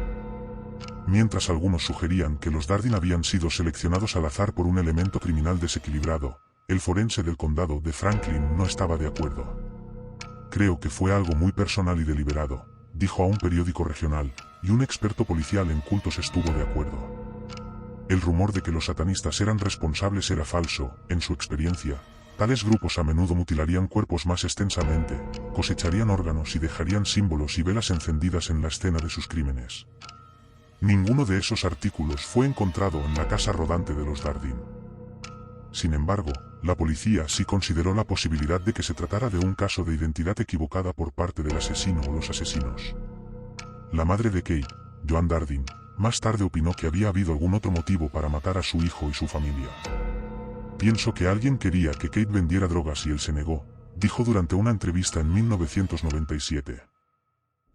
Mientras algunos sugerían que los Dardin habían sido seleccionados al azar por un elemento criminal desequilibrado, el forense del condado de Franklin no estaba de acuerdo. Creo que fue algo muy personal y deliberado, dijo a un periódico regional, y un experto policial en cultos estuvo de acuerdo. El rumor de que los satanistas eran responsables era falso. En su experiencia, tales grupos a menudo mutilarían cuerpos más extensamente, cosecharían órganos y dejarían símbolos y velas encendidas en la escena de sus crímenes. Ninguno de esos artículos fue encontrado en la casa rodante de los Dardin. Sin embargo, la policía sí consideró la posibilidad de que se tratara de un caso de identidad equivocada por parte del asesino o los asesinos. La madre de Kate, Joan Dardin, más tarde opinó que había habido algún otro motivo para matar a su hijo y su familia. Pienso que alguien quería que Kate vendiera drogas y él se negó, dijo durante una entrevista en 1997.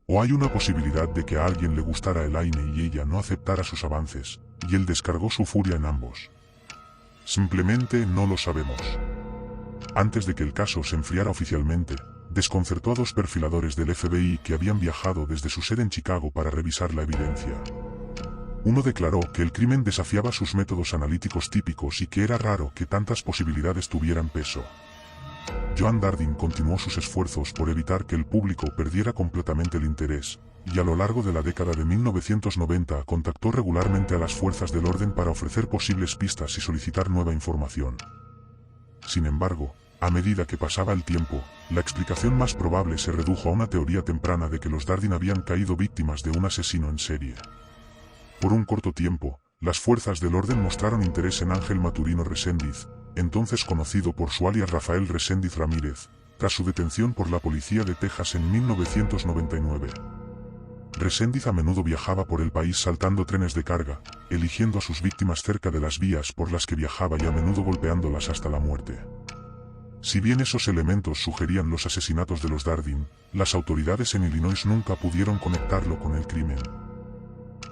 O hay una posibilidad de que a alguien le gustara Elaine y ella no aceptara sus avances, y él descargó su furia en ambos. Simplemente no lo sabemos. Antes de que el caso se enfriara oficialmente, desconcertó a dos perfiladores del FBI que habían viajado desde su sede en Chicago para revisar la evidencia. Uno declaró que el crimen desafiaba sus métodos analíticos típicos y que era raro que tantas posibilidades tuvieran peso. Joan Dardin continuó sus esfuerzos por evitar que el público perdiera completamente el interés, y a lo largo de la década de 1990 contactó regularmente a las fuerzas del orden para ofrecer posibles pistas y solicitar nueva información. Sin embargo, a medida que pasaba el tiempo, la explicación más probable se redujo a una teoría temprana de que los Dardin habían caído víctimas de un asesino en serie. Por un corto tiempo, las fuerzas del orden mostraron interés en Ángel Maturino Reséndiz, entonces conocido por su alias Rafael Reséndiz Ramírez, tras su detención por la policía de Texas en 1999. Reséndiz a menudo viajaba por el país saltando trenes de carga, eligiendo a sus víctimas cerca de las vías por las que viajaba y a menudo golpeándolas hasta la muerte. Si bien esos elementos sugerían los asesinatos de los Dardin, las autoridades en Illinois nunca pudieron conectarlo con el crimen.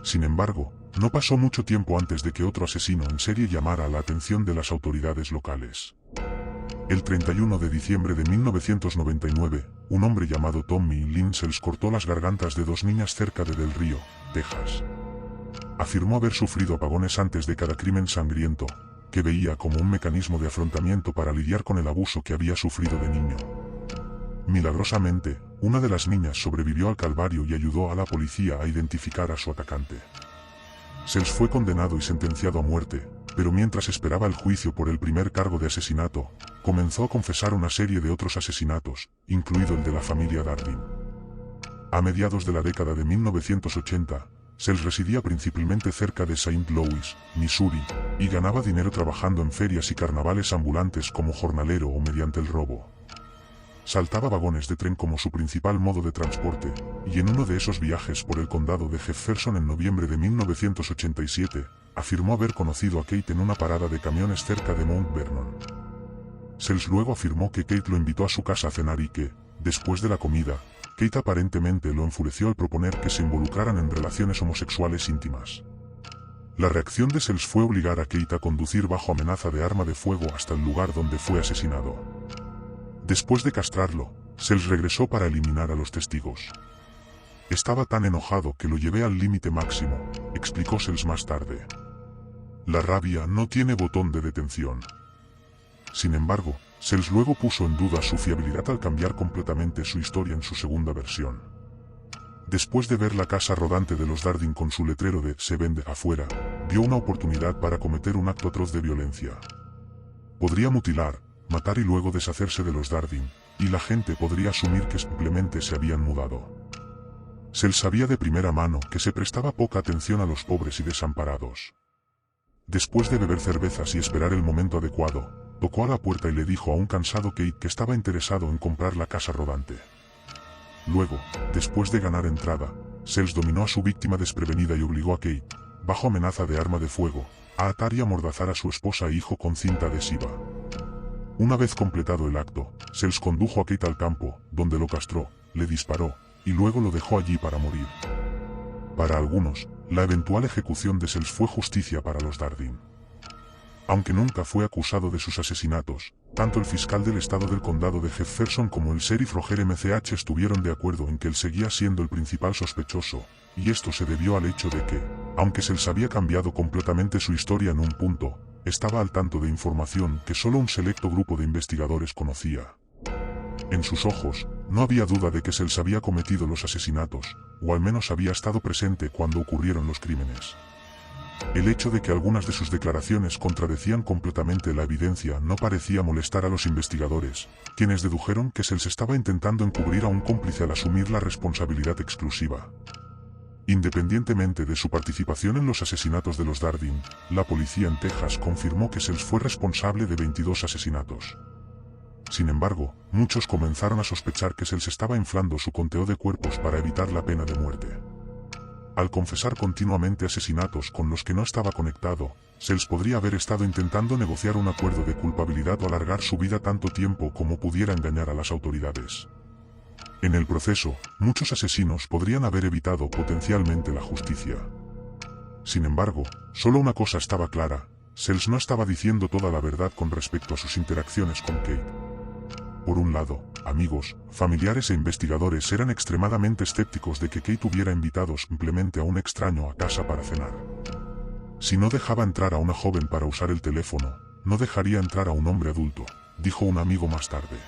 Sin embargo, no pasó mucho tiempo antes de que otro asesino en serie llamara la atención de las autoridades locales. El 31 de diciembre de 1999, un hombre llamado Tommy Lindsels cortó las gargantas de dos niñas cerca de Del Río, Texas. Afirmó haber sufrido apagones antes de cada crimen sangriento, que veía como un mecanismo de afrontamiento para lidiar con el abuso que había sufrido de niño. Milagrosamente, una de las niñas sobrevivió al calvario y ayudó a la policía a identificar a su atacante. Sells fue condenado y sentenciado a muerte, pero mientras esperaba el juicio por el primer cargo de asesinato, comenzó a confesar una serie de otros asesinatos, incluido el de la familia Dardin. A mediados de la década de 1980, Sells residía principalmente cerca de St. Louis, Missouri, y ganaba dinero trabajando en ferias y carnavales ambulantes como jornalero o mediante el robo. Saltaba vagones de tren como su principal modo de transporte, y en uno de esos viajes por el condado de Jefferson en noviembre de 1987, afirmó haber conocido a Kate en una parada de camiones cerca de Mount Vernon. Sells luego afirmó que Kate lo invitó a su casa a cenar y que, después de la comida, Kate aparentemente lo enfureció al proponer que se involucraran en relaciones homosexuales íntimas. La reacción de Sells fue obligar a Kate a conducir bajo amenaza de arma de fuego hasta el lugar donde fue asesinado. Después de castrarlo, Sells regresó para eliminar a los testigos. Estaba tan enojado que lo llevé al límite máximo, explicó Sells más tarde. La rabia no tiene botón de detención. Sin embargo, Sells luego puso en duda su fiabilidad al cambiar completamente su historia en su segunda versión. Después de ver la casa rodante de los Dardin con su letrero de "se vende" afuera, vio una oportunidad para cometer un acto atroz de violencia. Podría mutilar, matar y luego deshacerse de los Dardin, y la gente podría asumir que simplemente se habían mudado. Se sabía de primera mano que se prestaba poca atención a los pobres y desamparados. Después de beber cervezas y esperar el momento adecuado, tocó a la puerta y le dijo a un cansado Kate que estaba interesado en comprar la casa rodante. Luego, después de ganar entrada, Sells dominó a su víctima desprevenida y obligó a Kate, bajo amenaza de arma de fuego, a atar y amordazar a su esposa e hijo con cinta adhesiva. Una vez completado el acto, Sells condujo a Kate al campo, donde lo castró, le disparó, y luego lo dejó allí para morir. Para algunos, la eventual ejecución de Sells fue justicia para los Dardin. Aunque nunca fue acusado de sus asesinatos, tanto el fiscal del estado del condado de Jefferson como el sheriff Roger McH estuvieron de acuerdo en que él seguía siendo el principal sospechoso, y esto se debió al hecho de que, aunque Sells había cambiado completamente su historia en un punto, estaba al tanto de información que solo un selecto grupo de investigadores conocía. En sus ojos, no había duda de que Sells había cometido los asesinatos, o al menos había estado presente cuando ocurrieron los crímenes. El hecho de que algunas de sus declaraciones contradecían completamente la evidencia no parecía molestar a los investigadores, quienes dedujeron que Sells estaba intentando encubrir a un cómplice al asumir la responsabilidad exclusiva. Independientemente de su participación en los asesinatos de los Dardin, la policía en Texas confirmó que Sells fue responsable de 22 asesinatos. Sin embargo, muchos comenzaron a sospechar que Sells estaba inflando su conteo de cuerpos para evitar la pena de muerte. Al confesar continuamente asesinatos con los que no estaba conectado, Sells podría haber estado intentando negociar un acuerdo de culpabilidad o alargar su vida tanto tiempo como pudiera engañar a las autoridades. En el proceso, muchos asesinos podrían haber evitado potencialmente la justicia. Sin embargo, solo una cosa estaba clara: Sells no estaba diciendo toda la verdad con respecto a sus interacciones con Kate. Por un lado, amigos, familiares e investigadores eran extremadamente escépticos de que Kate hubiera invitado simplemente a un extraño a casa para cenar. Si no dejaba entrar a una joven para usar el teléfono, no dejaría entrar a un hombre adulto, dijo un amigo más tarde.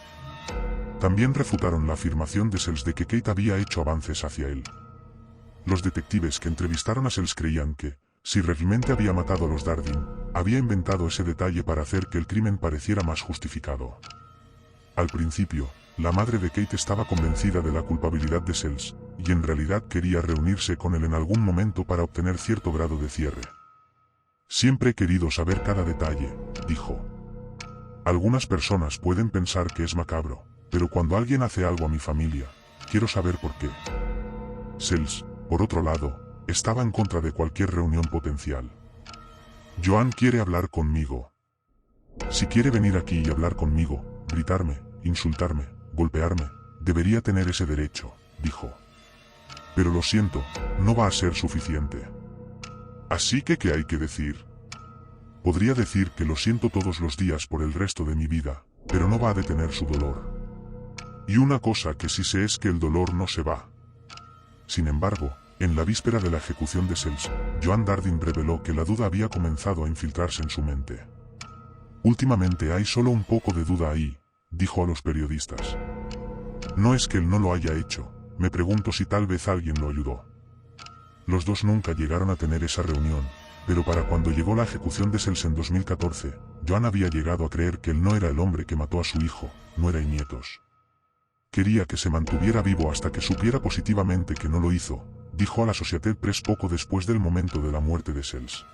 También refutaron la afirmación de Sells de que Kate había hecho avances hacia él. Los detectives que entrevistaron a Sells creían que, si realmente había matado a los Dardin, había inventado ese detalle para hacer que el crimen pareciera más justificado. Al principio, la madre de Kate estaba convencida de la culpabilidad de Sells, y en realidad quería reunirse con él en algún momento para obtener cierto grado de cierre. Siempre he querido saber cada detalle, dijo. Algunas personas pueden pensar que es macabro, pero cuando alguien hace algo a mi familia, quiero saber por qué. Sells, por otro lado, estaba en contra de cualquier reunión potencial. Joan quiere hablar conmigo. Si quiere venir aquí y hablar conmigo, gritarme, insultarme, golpearme, debería tener ese derecho, dijo. Pero lo siento, no va a ser suficiente. Así que, ¿qué hay que decir? Podría decir que lo siento todos los días por el resto de mi vida, pero no va a detener su dolor. Y una cosa que sí sé es que el dolor no se va. Sin embargo, en la víspera de la ejecución de Sells, Joan Dardin reveló que la duda había comenzado a infiltrarse en su mente. Últimamente hay solo un poco de duda ahí, dijo a los periodistas. No es que él no lo haya hecho, me pregunto si tal vez alguien lo ayudó. Los dos nunca llegaron a tener esa reunión, pero para cuando llegó la ejecución de Sells en 2014, Joan había llegado a creer que él no era el hombre que mató a su hijo, nuera y nietos. Quería que se mantuviera vivo hasta que supiera positivamente que no lo hizo, dijo a la Associated Press poco después del momento de la muerte de Sells.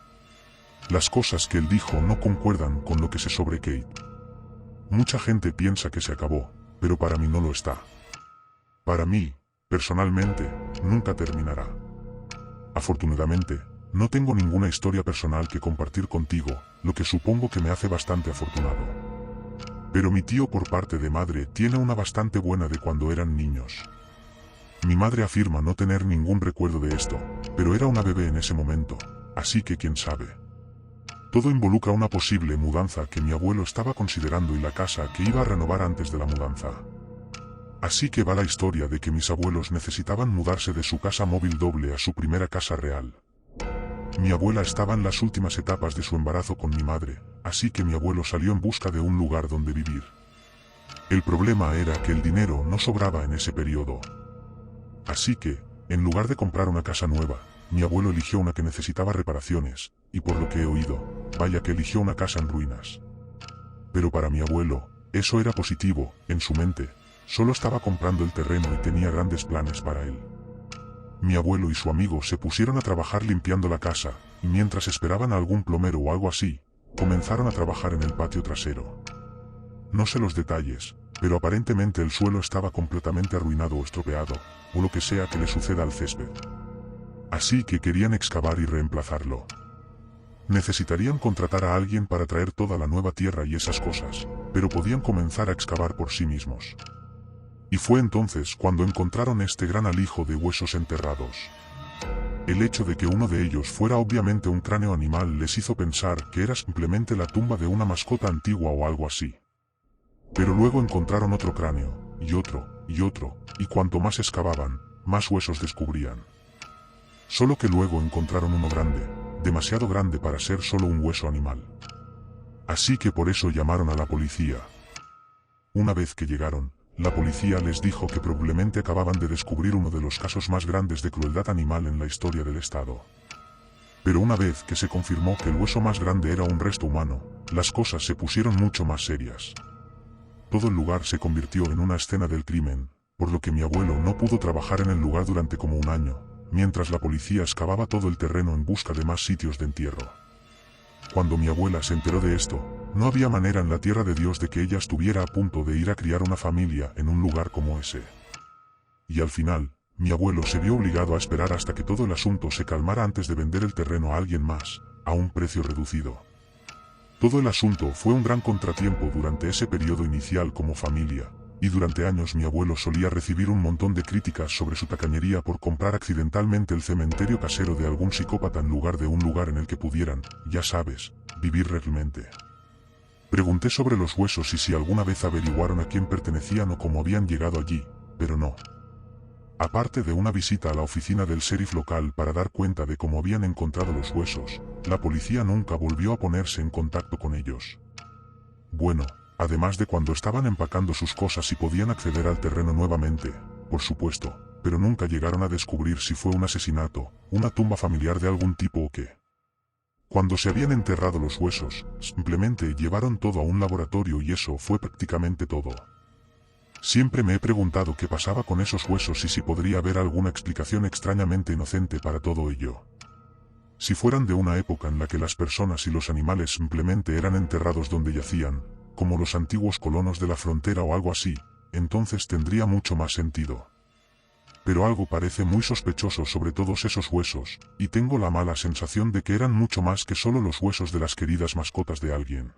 Las cosas que él dijo no concuerdan con lo que sé sobre Kate. Mucha gente piensa que se acabó, pero para mí no lo está. Para mí, personalmente, nunca terminará. Afortunadamente, no tengo ninguna historia personal que compartir contigo, lo que supongo que me hace bastante afortunado. Pero mi tío por parte de madre tiene una bastante buena de cuando eran niños. Mi madre afirma no tener ningún recuerdo de esto, pero era una bebé en ese momento, así que quién sabe. Todo involucra una posible mudanza que mi abuelo estaba considerando y la casa que iba a renovar antes de la mudanza. Así que va la historia de que mis abuelos necesitaban mudarse de su casa móvil doble a su primera casa real. Mi abuela estaba en las últimas etapas de su embarazo con mi madre, así que mi abuelo salió en busca de un lugar donde vivir. El problema era que el dinero no sobraba en ese periodo. Así que, En lugar de comprar una casa nueva, mi abuelo eligió una que necesitaba reparaciones, y por lo que he oído, vaya que eligió una casa en ruinas. Pero para mi abuelo, eso era positivo, en su mente, solo estaba comprando el terreno y tenía grandes planes para él. Mi abuelo y su amigo se pusieron a trabajar limpiando la casa, y mientras esperaban a algún plomero o algo así, comenzaron a trabajar en el patio trasero. No sé los detalles, pero aparentemente el suelo estaba completamente arruinado o estropeado, o lo que sea que le suceda al césped. Así que querían excavar y reemplazarlo. Necesitarían contratar a alguien para traer toda la nueva tierra y esas cosas, pero podían comenzar a excavar por sí mismos. Y fue entonces cuando encontraron este gran alijo de huesos enterrados. El hecho de que uno de ellos fuera obviamente un cráneo animal les hizo pensar que era simplemente la tumba de una mascota antigua o algo así. Pero luego encontraron otro cráneo, y otro, y cuanto más excavaban, más huesos descubrían. Solo que luego encontraron uno grande, demasiado grande para ser solo un hueso animal. Así que por eso llamaron a la policía. Una vez que llegaron, la policía les dijo que probablemente acababan de descubrir uno de los casos más grandes de crueldad animal en la historia del estado. Pero una vez que se confirmó que el hueso más grande era un resto humano, las cosas se pusieron mucho más serias. Todo el lugar se convirtió en una escena del crimen, por lo que mi abuelo no pudo trabajar en el lugar durante como un año, mientras la policía excavaba todo el terreno en busca de más sitios de entierro. Cuando mi abuela se enteró de esto, no había manera en la tierra de Dios de que ella estuviera a punto de ir a criar una familia en un lugar como ese. Y al final, mi abuelo se vio obligado a esperar hasta que todo el asunto se calmara antes de vender el terreno a alguien más, a un precio reducido. Todo el asunto fue un gran contratiempo durante ese periodo inicial como familia, y durante años mi abuelo solía recibir un montón de críticas sobre su tacañería por comprar accidentalmente el cementerio casero de algún psicópata en lugar de un lugar en el que pudieran, ya sabes, vivir realmente. Pregunté sobre los huesos y si alguna vez averiguaron a quién pertenecían o cómo habían llegado allí, pero no. Aparte de una visita a la oficina del sheriff local para dar cuenta de cómo habían encontrado los huesos, la policía nunca volvió a ponerse en contacto con ellos. Bueno, además de cuando estaban empacando sus cosas y podían acceder al terreno nuevamente, por supuesto, pero nunca llegaron a descubrir si fue un asesinato, una tumba familiar de algún tipo o qué. Cuando se habían enterrado los huesos, simplemente llevaron todo a un laboratorio y eso fue prácticamente todo. Siempre me he preguntado qué pasaba con esos huesos y si podría haber alguna explicación extrañamente inocente para todo ello. Si fueran de una época en la que las personas y los animales simplemente eran enterrados donde yacían, como los antiguos colonos de la frontera o algo así, entonces tendría mucho más sentido. Pero algo parece muy sospechoso sobre todos esos huesos, y tengo la mala sensación de que eran mucho más que solo los huesos de las queridas mascotas de alguien.